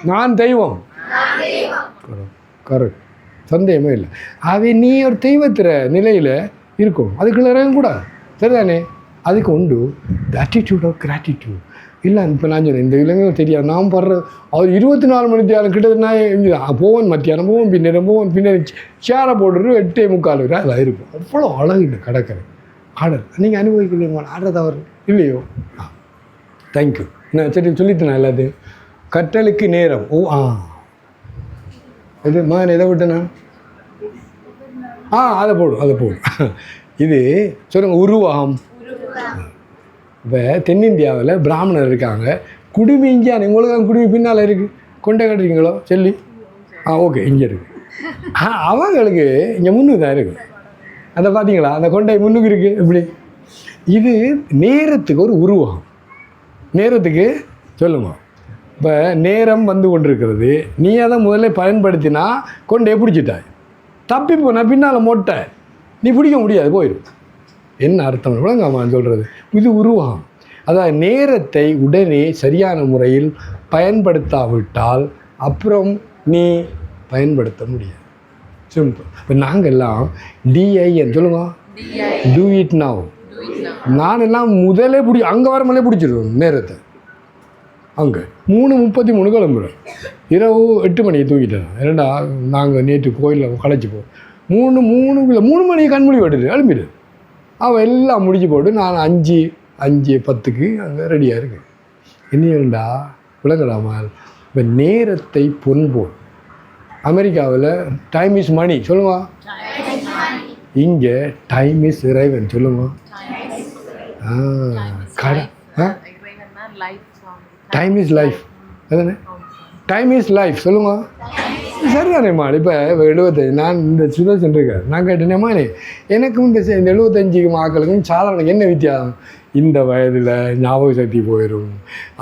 நான் தெய்வம். கரெக்ட், சந்தேகமே இல்லை. ஆகவே நீ ஒரு தெய்வத்திற நிலையில் இருக்கும், அதுக்குள்ள இறங்க கூடாது, சரிதானே? அதுக்கு உண்டு த ஆட்டிடியூட் ஆஃப் கிராட்டிடியூட். இல்லை இப்போ நான் சொன்னேன், இந்த இளைஞர் தெரியாது, நான் படுற அவர் 24 மணி நேரம் கிட்டத்தட்ட போவன், மத்தியானம் போவோம், பின்னேரம் போவோம், பின்னாடி சேரை போட்டுட்டு 8:45 அதில் இருக்கும். அவ்வளோ அழகு இந்த கடற்கரை ஆடல். நீங்கள் அனுபவிக்கலையுமா? ஆடுறது அவர் இல்லையோ? தேங்க்யூ. நான் சரி சொல்லித்தேன் எல்லாத்தையும். கற்றலுக்கு நேரம். இது மகன் எதை விட்டேண்ணா? அதை போடும். இது சொல்லுங்க, உருவகம். இப்போ தென்னிந்தியாவில் பிராமணர் இருக்காங்க, குடுமி இங்கே, உங்களுக்கு குடுமி பின்னால் இருக்குது, கொண்டை கட்டுறீங்களோ சொல்லி. ஓகே, இங்கே இருக்குது. அவங்களுக்கு இங்கே முன்னுக்கு தான் இருக்குது. அதை பார்த்தீங்களா, அந்த கொண்டை முன்னுக்கு இருக்குது. இப்படி இது நேரத்துக்கு ஒரு உருவகம். நேரத்துக்கு சொல்லுங்க. இப்போ நேரம் வந்து கொண்டிருக்கிறது, நீ அதை முதல்ல பயன்படுத்தினா கொண்டே பிடிச்சிட்டாய், தப்பி போனால் பின்னால் மொட்டை, நீ பிடிக்க முடியாது, போயிடும். என்ன அர்த்தம் விளங்காம சொல்கிறது? இது உருவகம். அதாவது நேரத்தை உடனே சரியான முறையில் பயன்படுத்தாவிட்டால் அப்புறம் நீ பயன்படுத்த முடியாது. சிம்பிள். இப்போ நாங்கள்லாம் டிஐஎன் சொல்லுங்க, டூ இட் நவ். நான் எல்லாம் முதலே அங்கே வர மேலே பிடிச்சிடுவோம் நேரத்தை. அங்கே 3:33 கிளம்புறோம், இரவு 8 மணிக்கு தூக்கிட்டேன். ஏன்னா நாங்கள் நேற்று கோயிலில் களைச்சிப்போம். 3 மணிக்கு கண்மொழி வெட்டுது, எழுப்பிடு. அவன் எல்லாம் முடிச்சு போட்டு நான் 5:10 அங்கே ரெடியாக இருக்கேன். என்னடா விளங்கலாமா? இப்போ நேரத்தை பொன்போல். அமெரிக்காவில் டைம் இஸ் மணி சொல்லுங்க, இங்கே டைம் இஸ் இறைவன் சொல்லுங்க. டைம் இஸ் லைஃப், அதுதானே? டைம் இஸ் லைஃப் சொல்லுங்க. சரிதானேம்மா? இப்போ 75 நான் இந்த சுதர்சன் இருக்கேன், நான் கேட்டேனேம்மா, எனக்கும் இந்த 75 ஆக்களுக்கும் சாதாரண என்ன வித்தியாசம்? இந்த வயதில் ஞாபக சக்தி போயிடும்,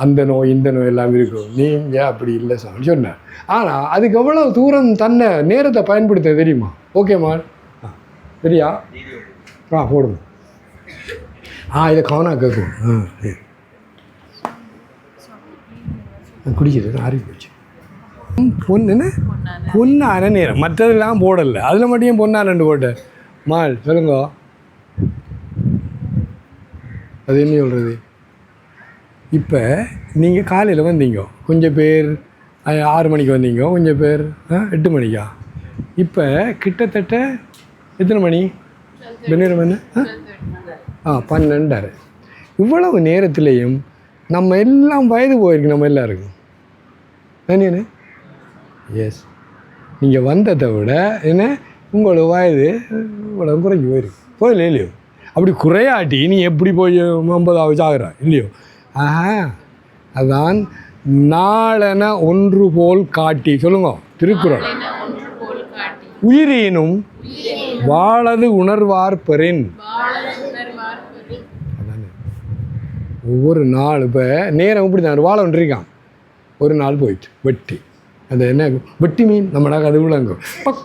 அந்த நோய் இந்த நோய் எல்லாம் இருக்கும். நீங்கள் அப்படி இல்லை சாமி சொன்னேன். ஆனால் அதுக்கு எவ்வளோ தூரம் தன்னை நேரத்தை பயன்படுத்த தெரியுமா? ஓகேம்மா, சரியா? போடுங்க. இதை கவனம் கேட்கும். குடிக்கிறது ஆறி போச்சு. பொண்ணு பொண்ணான நேரம், மற்றதெல்லாம் போடலை, அதில் மட்டும் பொண்ணானண்டு போட்டேன். மால் சொல்லுங்க, அது என்ன சொல்கிறது? இப்போ நீங்கள் காலையில் வந்தீங்க, கொஞ்சம் பேர் 6 மணிக்கு வந்தீங்க, கொஞ்சம் பேர் 8 மணிக்கா. இப்போ கிட்டத்தட்ட எத்தனை மணி? நேரம் என்ன? 12:30. இவ்வளவு நேரத்துலேயும் நம்ம எல்லாம் வயது போயிருக்கு, நம்ம எல்லாருக்கும் தானே? எஸ், நீங்கள் வந்ததை விட என்ன உங்களோட வயது இவ்வளோ குறைஞ்சி போயிருக்கு, போயில இல்லையோ? அப்படி குறையாட்டி நீ எப்படி போய் 50 ஆகிறா இல்லையோ? அதான் நாளென ஒன்று போல் காட்டி சொல்லுங்க, திருக்குறள். உயிரினும் வாழது உணர்வார் பெறின். ஒவ்வொரு நாள் இப்போ நேரம் இப்படி தான் வாழ ஒன்றிருக்கான். ஒரு நாள் போயிட்டு வெட்டி, அந்த என்ன வெட்டி மீன் நம்மளாக அது விளங்கும், பக்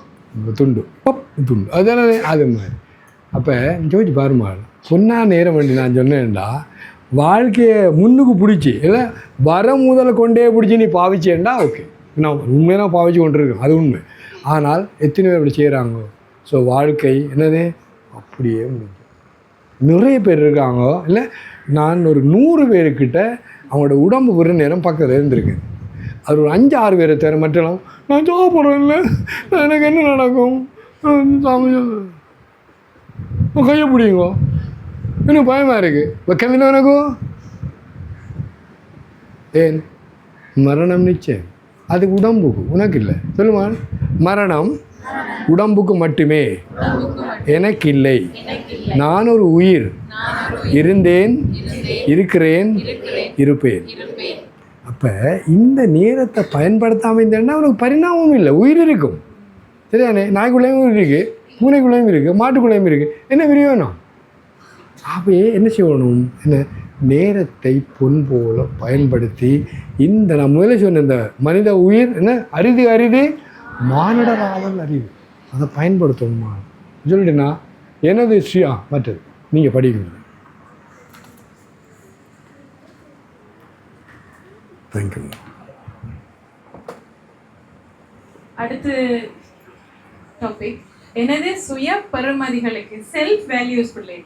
துண்டு பப் துண்டு, அதுதானே அது மாதிரி. அப்போ ஜோதிச்சு பாருமா, சொன்னா நேரம் வேண்டி நான் சொன்னேன்டா, வாழ்க்கையை முன்னுக்கு பிடிச்சி இல்லை வர முதல்ல கொண்டே பிடிச்சி நீ பாவிச்சேன்டா ஓகே, நான் உண்மையாக பாவிச்சு கொண்டு இருக்கேன், அது உண்மை. ஆனால் எத்தனை பேர் அப்படி செய்கிறாங்க? ஸோ வாழ்க்கை என்னது அப்படியே முடிஞ்சு. நிறைய பேர் இருக்காங்க இல்லை, நான் ஒரு 100 பேருக்கிட்ட அவங்களோட உடம்பு ஒரு நேரம் பக்கத்தில் இருந்திருக்கேன். அது ஒரு 5-6 பேரை தவிர மற்றெல்லாம் நான் சாப்பிட்றேன் இல்லை, எனக்கு என்ன நடக்கும் கையை பிடிங்கோ, எனக்கு பயமாக இருக்குது, வைக்கவில்லை எனக்கும். ஏன்? மரணம் நிச்சயம், அது உடம்புக்கு, உனக்கு இல்லை. சொல்லுமா, மரணம் உடம்புக்கு மட்டுமே, எனக்கு இல்லை. நான் ஒரு உயிர், இருந்தேன், இருக்கிறேன், இருப்பேன். அப்போ இந்த நேரத்தை பயன்படுத்தாமல் இருந்தேன்னா அவனுக்கு பரிணாமம் இல்லை, உயிர் இருக்கும். சரிதானே? நாய்க்குள்ளேயும் உயிர் இருக்குது, பூனைக்குள்ளேயும் இருக்குது, மாட்டுக்குள்ளேயும் இருக்குது. என்ன விரிவானம்? அப்போ என்ன செய்யணும்? என்ன நேரத்தை பொன் போல பயன்படுத்தி இந்த நான் முதல்ல சொன்ன இந்த மனித உயிர் என்ன அரிது அரிது, மானிடராதல் அரிது, அதை பயன்படுத்தணுமா சொல்லிட்டுனா எனது மற்றது நீங்கள் படிக்கணும். தேங்க்யூ. அடுத்து டாபிக் எனது சுய பெறுமதிகளுக்கு செல்ஃப் வேல்யூஸ் பிள்ளை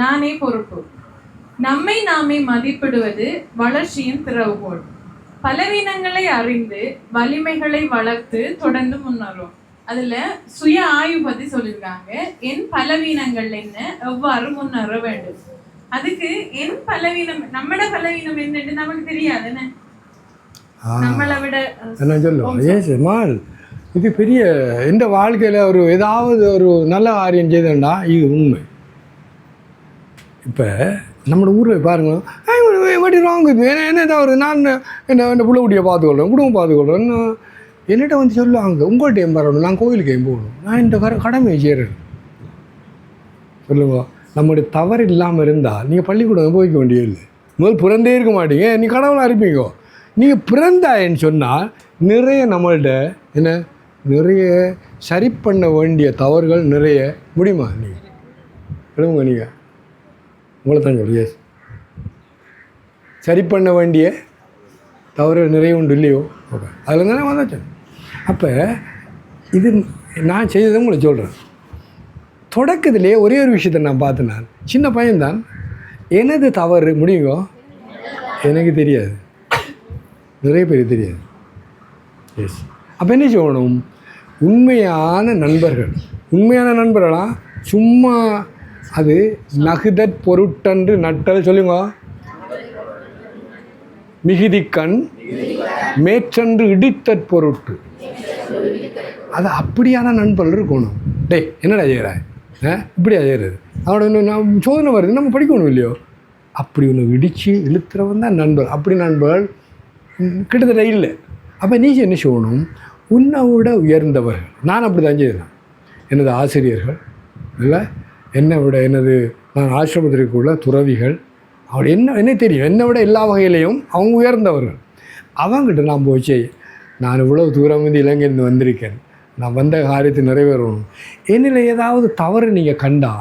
நானே பொறுப்பு. நம்மை நாமே மதிப்பிடுவது வளர்ச்சியின் திறவுகோல். பலவீனங்களை அறிந்து வலிமைகளை வளர்த்து தொடர்ந்து முன்னேறும். அதுல சுய ஆய்வு பத்தி சொல்லியிருக்காங்க. என் பலவீனங்கள் என்ன, எவ்வாறு முன்னேற வேண்டும். அதுக்கு என் பலவீனம், நம்மட பலவீனம் என்னன்னு நமக்கு தெரியாது. நம்மளை விட என்ன சொல்லுவோம், இது பெரிய எந்த வாழ்க்கையில் ஒரு ஏதாவது ஒரு நல்ல காரியம் செய்தேன்டா இது உண்மை. இப்போ நம்மளோட ஊரில் பாருங்க, வட்டி ராங்க என்ன தவறு, நான் என்ன பிள்ளைக்குட்டியை பார்த்துக்கொள்கிறேன், குடும்பம் பார்த்துக்கொள்கிறேன், என்னிட்ட வந்து சொல்லுவாங்க உங்கள்கிட்ட ஏன் வரணும், நான் கோயிலுக்கு ஏன் போகணும், நான் இந்த கடமையை செய்கிறேன். சொல்லுங்க, நம்முடைய தவறு இல்லாமல் இருந்தால் நீங்கள் பள்ளிக்கூடம் போய்க்க வேண்டியதில்லை, முதல் பிறந்தே இருக்க மாட்டீங்க, நீ கடவுளாக இருப்பீங்க. நீங்கள் பிறந்தாயன்னு சொன்னால் நிறைய நம்மள்கிட்ட என்ன நிறைய சரி பண்ண வேண்டிய தவறுகள் நிறைய முடியுமா? நீங்கள் எழுதுங்க, நீங்கள் உங்களை தான் சொல்லு. எஸ், சரி பண்ண வேண்டிய தவறுகள் நிறைய உண்டு இல்லையோ? ஓகே, அதில் தானே வந்தாச்சு. அப்போ இது நான் செய்ததை உங்களை சொல்கிறேன். தொடக்கத்திலே ஒரே ஒரு விஷயத்தை நான் பார்த்தேன். நான் சின்ன பையன்தான், எனது தவறு முடியுங்கோ எனக்கு தெரியாது, நிறைய பேர் தெரியாது. எஸ், அப்போ என்ன செய்யணும்? உண்மையான நண்பர்களாம் சும்மா அது நகுதற் பொருட்டன்று நட்டல் சொல்லுங்க, மிகுதிக்கண் மேற்றன்று இடித்தற் பொருட்டு. அது அப்படியான நண்பர்கள் இருக்கணும். டே என்னடா செய்கிறாய், இப்படியா செய்கிறது, அவனோட இன்னும் நான் சோதனை வருது, நம்ம படிக்கணும் இல்லையோ, அப்படி ஒன்று இடித்து இழுத்துறவன் தான் நண்பர். அப்படி நண்பர்கள் கிட்டத்தட்ட இல்லை. அப்போ நீ என்ன செய்யணும்? உன்னை விட உயர்ந்தவர்கள், நான் அப்படி தான் செய்கிறேன். எனது ஆசிரியர்கள் இல்லை, என்னை விட நான் ஆசிரமத்திற்கு உள்ள துறவிகள், அவர் என்ன தெரியும், என்னை விட எல்லா வகையிலையும் அவங்க உயர்ந்தவர்கள். அவங்ககிட்ட நான் போச்சு, நான் இவ்வளவு தூரம் வந்து இலங்கையிலேருந்து வந்திருக்கேன், நான் வந்த காரியத்தை நிறைவேறணும், என்னில் ஏதாவது தவறு நீங்கள் கண்டா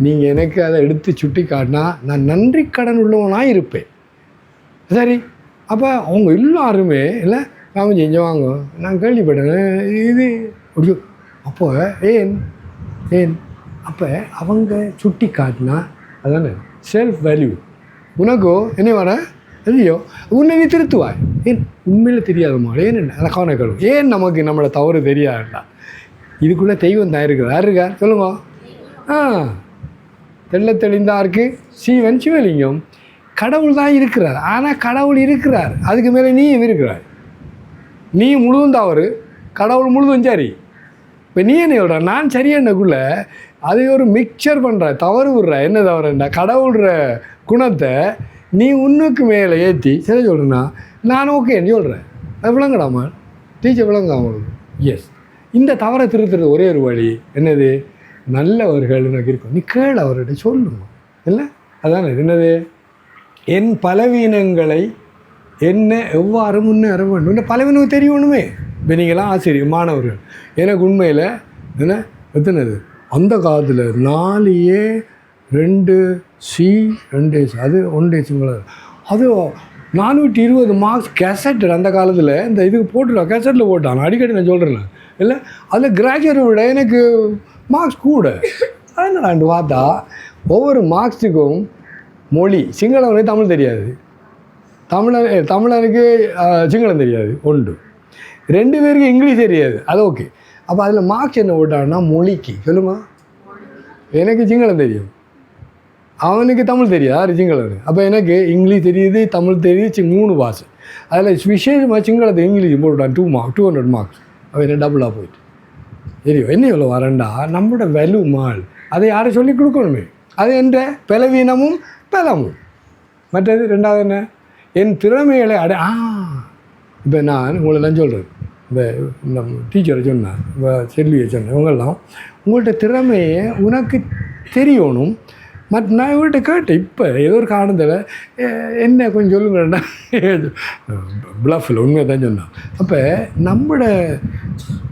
நீங்கள் எனக்கு அதை எடுத்து சுட்டி காட்டினா நான் நன்றி கடன் உள்ளவனாக இருப்பேன். சரி, அப்போ அவங்க எல்லாருமே இல்லை நாம செஞ்சவாங்க, நான் கேள்விப்பட்டேன் இது அப்படி. அப்போ ஏன் அப்போ அவங்க சுட்டி காட்டினா அதானே செல்ஃப் வேல்யூ. உனக்கோ என்ன வர இல்லையோ உன்னை நீ திருத்துவாய். ஏன் உண்மையில் தெரியாதம்மா, ஏன் அதை கவனிக்கணும். ஏன் நமக்கு நம்மளை தவறு தெரியாதுடா. இதுக்குள்ளே தெய்வம் தான் இருக்கிறார். யார் இருக்கார் சொல்லுங்க? தெளிந்தாருக்கு சீவன் சிவலிங்கம். கடவுள் தான் இருக்கிறார். ஆனால் கடவுள் இருக்கிறார், அதுக்கு மேலே நீயும் இருக்கிறார். நீ முழுதும் தவறு, கடவுள் முழுதும் சரி. இப்போ நீ என்ன சொல்கிற, நான் சரியன்னக்குள்ளே அதை ஒரு மிக்சர் பண்ணுற, தவறு விடுற. என்ன தவறுண்டா, கடவுள்ற குணத்தை நீ உன்னுக்கு மேலே ஏற்றி சரி சொல்கிறேன்னா நான் ஓகேன்னு சொல்கிறேன். அது விளங்கடாமா? டீச்சர் விளங்காம. எஸ், இந்த தவறை திருத்துறது ஒரே ஒரு வழி என்னது, நல்லவர்கள் எனக்கு இருக்கும். நீ கேள், அவர்கிட்ட சொல்லணும் இல்லை? அதானே என்னது, என் பலவீனங்களை என்ன எவ்வாறு முன்னேற வேண்டும், இந்த பலவீனம் தெரியணுமே. இப்போ நீங்களாம் ஆசிரியர் மாணவர்கள், எனக்கு உண்மையில் என்ன எத்தனைது அந்த காலத்தில் 4A 2C 2S அது 1 அது 420 மார்க்ஸ் கேசட். அந்த காலத்தில் இந்த இதுக்கு போட்டுருவான், கேசட்டில் போட்டான். அடிக்கடி நான் சொல்கிறேன் இல்லை, அதில் கிராஜுவேட்டை விட எனக்கு மார்க்ஸ் கூட. அதனால பார்த்தா ஒவ்வொரு மார்க்ஸுக்கும் மொழி, சிங்களவனுக்கு தமிழ் தெரியாது, தமிழனுக்கு சிங்களம் தெரியாது, 1 2 பேருக்கு இங்கிலீஷ் தெரியாது, அது ஓகே. அப்போ அதில் மார்க்ஸ் என்ன போட்டான்னா மொழிக்கு சொல்லுமா. எனக்கு சிங்களம் தெரியும், அவனுக்கு தமிழ் தெரியாது, யார் சிங்களவனு. அப்போ எனக்கு இங்கிலீஷ் தெரியுது, தமிழ் தெரியுது, 3 பாஷை. அதில் விசேஷமாக சிங்களத்தை இங்கிலீஷ் போட்டுவிட்டான் 200 மார்க்ஸ். அவன் என்ன டபுளாக போயிட்டு தெரியும். என்ன இவ்வளோ வரண்டா நம்மளோட வேல்யூ மால், அதை யாரை சொல்லி கொடுக்கணுமே. அது என்ற பலவீனமும் பலமும். மற்றது 2வது என்ன, என் திறமைகளை இப்போ நான் உங்களெல்லாம் சொல்கிறேன், இந்த டீச்சரை சொன்னேன், இப்போ செல்வியை சொன்னேன், இவங்கெல்லாம் உங்கள்கிட்ட திறமையை உனக்கு தெரியணும். நான் இவங்கள்ட்ட கேட்டேன், இப்போ ஏதோ ஒரு காரணத்தில் என்ன கொஞ்சம் சொல்லுங்கண்ணா, பிளஃபில் உண்மையை தான் சொன்னான். அப்போ நம்மளோட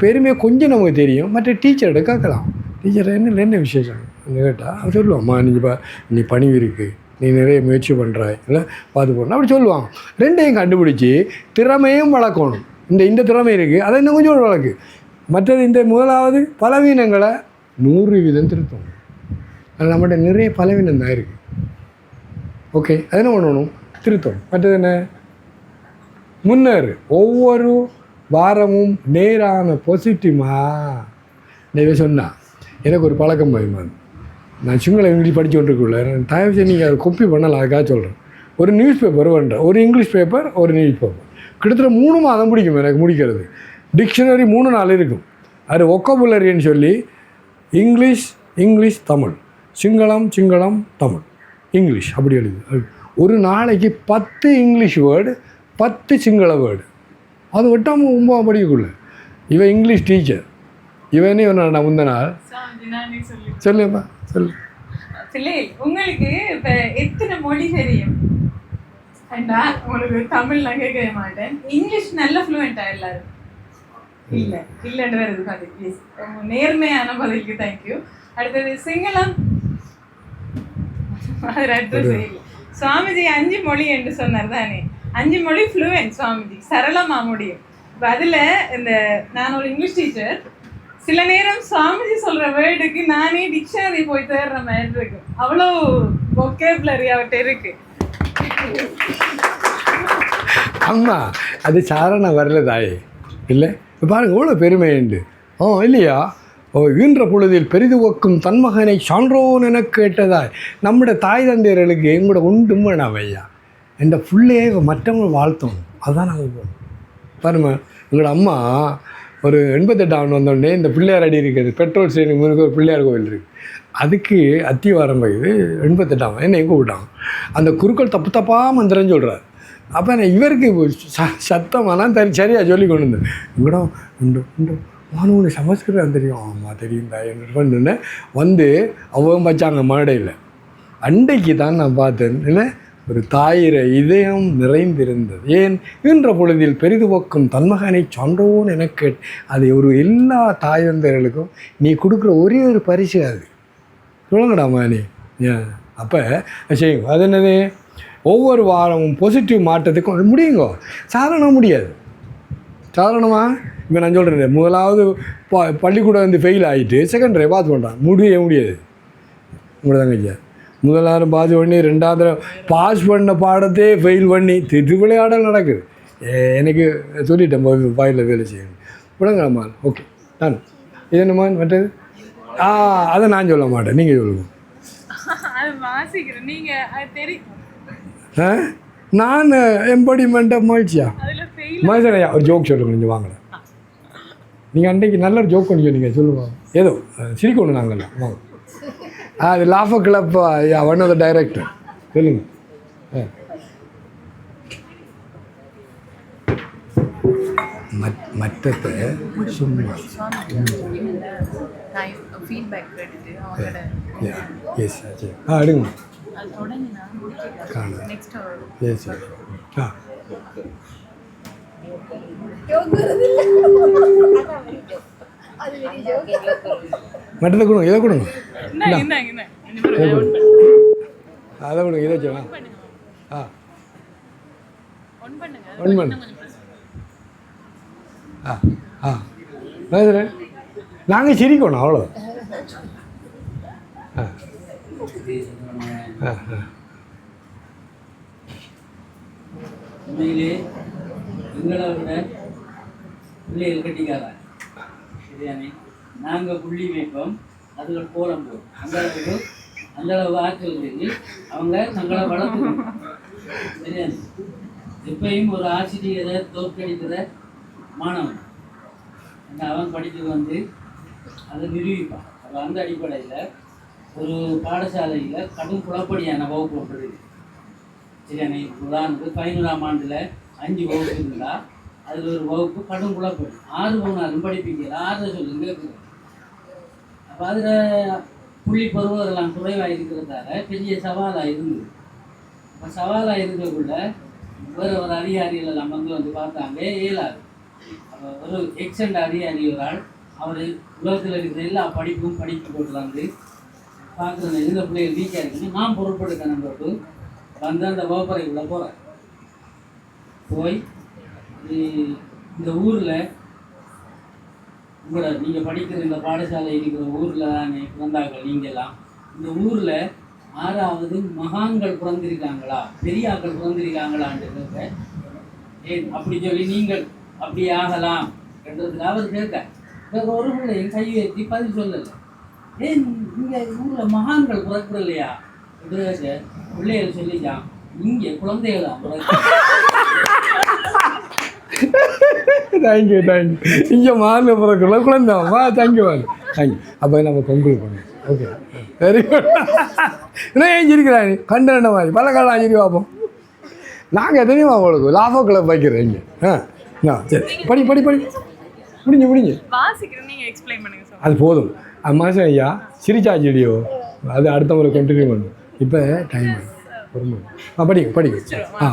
பெருமையை கொஞ்சம் நமக்கு தெரியும், மற்ற டீச்சர்கிட்ட கேட்கலாம். டீச்சர் என்ன விசேஷம் கேட்டால் அது சொல்லுவாம்மா, நீ பணிவு இருக்குது, நீ நிறைய முயற்சி பண்ணுறாய் இல்லை பார்த்து போடணும் அப்படி சொல்லுவாங்க. 2ஐயும் கண்டுபிடிச்சி திறமையும் வளர்க்கணும். இந்த திறமை இருக்குது, அதை இன்னும் கொஞ்சம் வளர்க்கு. மற்றது இந்த முதலாவது பலவீனங்களை 100% திருத்தணும். அது நம்மகிட்ட நிறைய பலவீனம் தான் இருக்குது. ஓகே, அது என்ன பண்ணணும்? திருத்தணும். மற்றது என்ன? முன்னேறு. ஒவ்வொரு வாரமும் நேரான பாசிட்டிவாக நீவே சொன்னால் எனக்கு ஒரு பழக்கம் பயமாது. நான் சிங்கள இங்கிலீஷ் படித்து கொண்டிருக்குள்ள தயவு செய்து நீங்கள் அதை கொப்பி பண்ணலாம். அதுக்காக சொல்கிறேன். ஒரு நியூஸ் பேப்பர் பண்ணுறேன், ஒரு இங்கிலீஷ் பேப்பர், ஒரு நியூஸ் பேப்பர். கிட்டத்தட்ட 3 மாதம் பிடிக்கும் எனக்கு முடிக்கிறது. டிக்ஷனரி 3-4 இருக்கும். அது ஒக்கபுலரின்னு சொல்லி இங்கிலீஷ் தமிழ், சிங்களம் தமிழ், இங்கிலீஷ் அப்படி எழுது. ஒரு நாளைக்கு 10 இங்கிலீஷ் வேர்டு, 10 சிங்கள வேர்டு. அது விட்டாமல் 9 படிக்கக்குள்ள. இவன் இங்கிலீஷ் டீச்சர். இவனே நான் முந்த நாள் சொல்லுப்பா சொல்லு. உங்களுக்கு இப்போ எத்தனை மொழி தெரியும்? உங்களுக்கு தமிழ் நான் கேட்கவே மாட்டேன். இங்கிலீஷ் நல்ல ஃப்ளூயண்டா எல்லாரும்? இல்லைன்னு வருது பதில். ப்ளீஸ், நேர்மையான பதிலுக்கு தேங்க்யூ. அடுத்தது சிங்களம். சுவாமிஜி 5 மொழி என்று சொன்னார் தானே? 5 மொழி ஃப்ளூயன்ட் சுவாமிஜி, சரளமாக முடியும். இப்போ அதில் இந்த நான் ஒரு இங்கிலீஷ் டீச்சர், சில நேரம் சுவாமிஜி சொல்கிற வேர்டுக்கு நானே டிக்ஷனரி போய் தேடுற மாதிரி இருக்கு. அவ்வளோ வொக்கேபுலரி அவர்கிட்ட இருக்கு. அம்மா அது சாரண வரல தாயே இல்லை. இப்போ பாருங்க எவ்வளோ பெருமை உண்டு. இல்லையா? ஈன்ற பொழுதில் பெரிது ஒக்கும் தன்மகனை சான்றோன் என கேட்டதாய். நம்முடைய தாய் தந்தையர்களுக்கு எங்களோட ஒன்றும் வேணாம் ஐயா. என்ற பிள்ளையே மற்றவங்க வாழ்த்தணும். அதுதான் நாங்கள் போகணும். பாருங்க, எங்களோட அம்மா ஒரு 88 வந்தோடனே இந்த பிள்ளையார் அடி இருக்குது, பெட்ரோல் ஸ்டேஷனுக்கு முன்னுக்கு ஒரு பிள்ளையார் கோவில் இருக்குது. அதுக்கு அத்திவாரம் வயது 88 என்ன எங்கே விட்டாங்க. அந்த குருக்கள் தப்பாக மந்திரன்னு சொல்கிறார். அப்போ நான் இவருக்கு சத்தமானா சரியாக சொல்லி கொண்டு வந்தேன். இங்கடா உண்டு உண்டு மாணவனு சமஸ்கிருதம் தெரியும். ஆமாம் தெரியும் தாய் பண்ணுன்னு வந்து அவங்க வச்சாங்க மேடையில். அன்றைக்கு தான் நான் பார்த்தேன் இல்லை, ஒரு தாயிர இதயம் நிறைந்திருந்தது. ஏன்? ஈன்ற பொழுதில் பெரிது ஒக்கும் தன்மகனை சான்றோன் என கேட். அது ஒரு எல்லா தாய் தந்தையர்களுக்கும் நீ கொடுக்குற ஒரே ஒரு பரிசு. அது சொல்லுங்கடாமா நீ. அப்போ செய்யுங்க. அது என்னது? ஒவ்வொரு வாரமும் பாசிட்டிவ் மாற்றத்துக்கும் அது முடியுங்கோ. சாதாரணமாக முடியாது. சாதாரணமாக இப்போ நான் சொல்கிறேன், முதலாவது பள்ளிக்கூடம் வந்து ஃபெயில் ஆகிட்டு செகண்டரி பாஸ் பண்ணுறான். முடியாது. உங்களோட தங்கச்சியா முதலாவது பாஸ் பண்ணி 2வது பாஸ் பண்ண பாடத்தையே ஃபெயில் பண்ணி திட்டு விளையாடல் நடக்குது. எனக்கு சொல்லிட்டேன் வாயில் வேலை செய்யணும். விளங்கலாமா? ஓகே நான் இது என்னம்மா மற்றது? அதை நான் சொல்ல மாட்டேன், நீங்கள் சொல்லுங்கள். நான் எம்படிமெண்ட்டை மகிழ்ச்சியா மகிழ்ச்சியா ஒரு ஜோக் சொல்லுங்க. நீங்கள் வாங்கல, நீங்கள் அன்றைக்கு நல்ல ஒரு ஜோக் கொஞ்சம் நீங்கள் சொல்லுவாங்க. ஏதோ சிரிக்கணும் நாங்கள் வாங்க. அது laugh club one of the director. சொல்லுங்க. மற்றத்தை சும்மா எஸ் சரி எடுங்க காணும். எஸ் சரி மற்றதை கொடுங்க, இதை கொடுங்க, அதை கொடுங்க, இதை வச்சுக்கலாம். ஒன் பண்ணு. நாங்கள் சிரிக்கணும் அவ்வளோ. உண்மையிலே எங்களை விட பிள்ளைகள் கட்டிக்காரா சரியானே. நாங்கள் புள்ளி மேய்ப்போம், அதுகள் கோலம் போடும். அந்த அளவு ஆற்றல் இருக்கு. அவங்க தங்களை வளர்த்துக்கணும் சரியானே. எப்பயும் ஒரு ஆசிரியரை தோற்கடிக்கிற மாணவன் அவன் படித்து வந்து அதை நிரூபிப்பான். அப்போ அந்த அடிப்படையில் ஒரு பாடசாலையில் கடும் குழப்படியான வகுப்பு ஒன்றது சரியானே. உதாரணத்துக்கு 11ஆம் ஆண்டில் 5 வகுப்பு இருந்தால் அதில் ஒரு வகுப்பு கடும் குழப்படி. 6 போனாலும் படிப்பீங்க, 6 சொல்லுங்க. அப்போ அதில் புள்ளி பருவதெல்லாம் குறைவாக இருக்கிறதால பெரிய சவாலாக இருந்தது. இப்போ சவாலாக இருக்கக்குள்ள வேறு ஒரு அதிகாரிகள் எல்லாம் வந்து பார்த்தாங்க, இயலாது. அப்போ ஒரு எக்ஸண்ட் அதிகாரி ஒரு ஆள், அவர் உலகத்தில் இருக்கிற எல்லா படிப்பும் படிப்பு போட்டு வந்து பார்க்குறது எந்த பிள்ளைகள் வீக்காக இருக்குன்னு நான் பொருட்படுத்தணும் போட்டு வந்து அந்த வகுப்பறைக்குள்ளே போகிறேன். போய் இந்த ஊரில் உங்களோட நீங்கள் படிக்கிற இந்த பாடசாலை இருக்கிற ஊரில் தானே பிறந்தார்கள் நீங்கள்லாம். இந்த ஊரில் 6வது மகான்கள் பிறந்திருக்காங்களா, பெரியாக்கள் பிறந்திருக்காங்களான்றது ஏன் அப்படி சொல்லி நீங்கள் அப்படி ஆகலாம் என்றதுக்கு அவர் கேட்க வேறு ஒரு பிள்ளையும் கை ஏற்றி பதில் சொல்லலை. ஏன் நீங்கள் ஊரில் மகான்கள் பிறக்கிற இல்லையா என்று பிள்ளைகள் சொல்லிச்சான். இங்கே குழந்தைகளா பிறக்க. தேங்க்யூ இங்கே மாநில பிறக்குள்ள குழந்தைவா தேங்க்யூ தேங்க்யூ. அப்போ நம்ம கொங்குள் பண்ணுவோம். Okay very good. இன்னும் ஏன் சிரிக்கிறாங்க கண்ட மாதிரி பல காலம் சிரி பார்ப்போம். நாங்கள் தெரியுமா உங்களுக்கு லாஃபோ கிளப் வைக்கிறேன் இங்கே. சரி படி முடிஞ்சு வாசிக்கிறேன், நீங்க எக்ஸ்பிளைன் பண்ணுங்க சார். அது போதும். அம்மாசம் ஐயா சிரிச்சா செடியோ அது அடுத்த முறை கண்டினியூ பண்ணும். இப்போ டைம் ஒரு படிங்க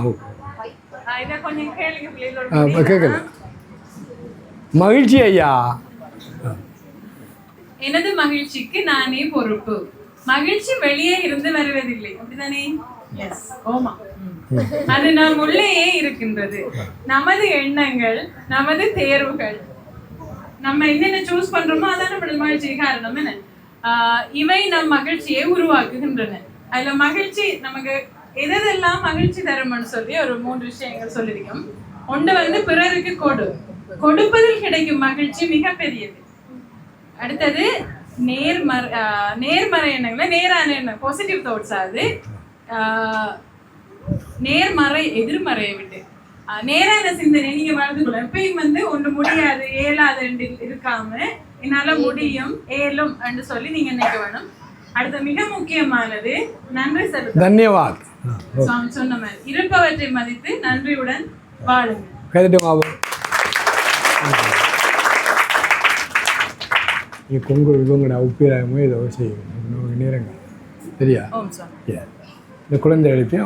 ஓகே இதை கொஞ்சம் கேளுங்க ப்ளீஸ். கேட்கல. மகிழ்ச்சி ஐயா. எனது மகிழ்ச்சிக்கு நானே பொறுப்பு. மகிழ்ச்சி வெளியே இருந்து வருவதில்லை, அப்படிதானே? எஸ், ஓமா. அது நம் உள்ளேயே இருக்கின்றது. நமது எண்ணங்கள், நமது தேர்வுகள், நம்ம என்னென்ன சூஸ் பண்றோமோ அதான் நம்ம மகிழ்ச்சிக்கு காரணம். என்ன இவை நம் மகிழ்ச்சியை உருவாக்குகின்றன. அதுல மகிழ்ச்சி நமக்கு எதெல்லாம் மகிழ்ச்சி தரும்னு சொல்லி ஒரு 3 விஷயங்கள் சொல்லியிருக்கோம். ஒன்று பிறருக்கு கொடுப்பதில் கிடைக்கும் மகிழ்ச்சி மிகப்பெரியது. அடுத்தது நேர்மறை எண்ணங்களை நேரான எண்ணம், பாசிட்டிவ் தாட்ஸ். அது நேர்மறை எதிர்மறையை விட்டு நேரான சிந்தனை நீங்க வளர்த்துக்கொள்ள. எப்பயும் ஒன்று முடியாது ஏலாது இருக்காம என்னால முடியும் ஏலும் என்று சொல்லி நீங்க நினைக்க வேணும். அடுத்த மிக முக்கியமானது நன்றி செலுத்த. தன்யவாத். சொன்ன மாதிரி இருப்பவற்றை மதித்து நன்றியுடன் வாழுங்க. கொங்கு இவங்களோட அபிப்பிராயமோ ஏதோ செய்யும் நேரங்கள் சரியா? இந்த குழந்தை எழுப்பி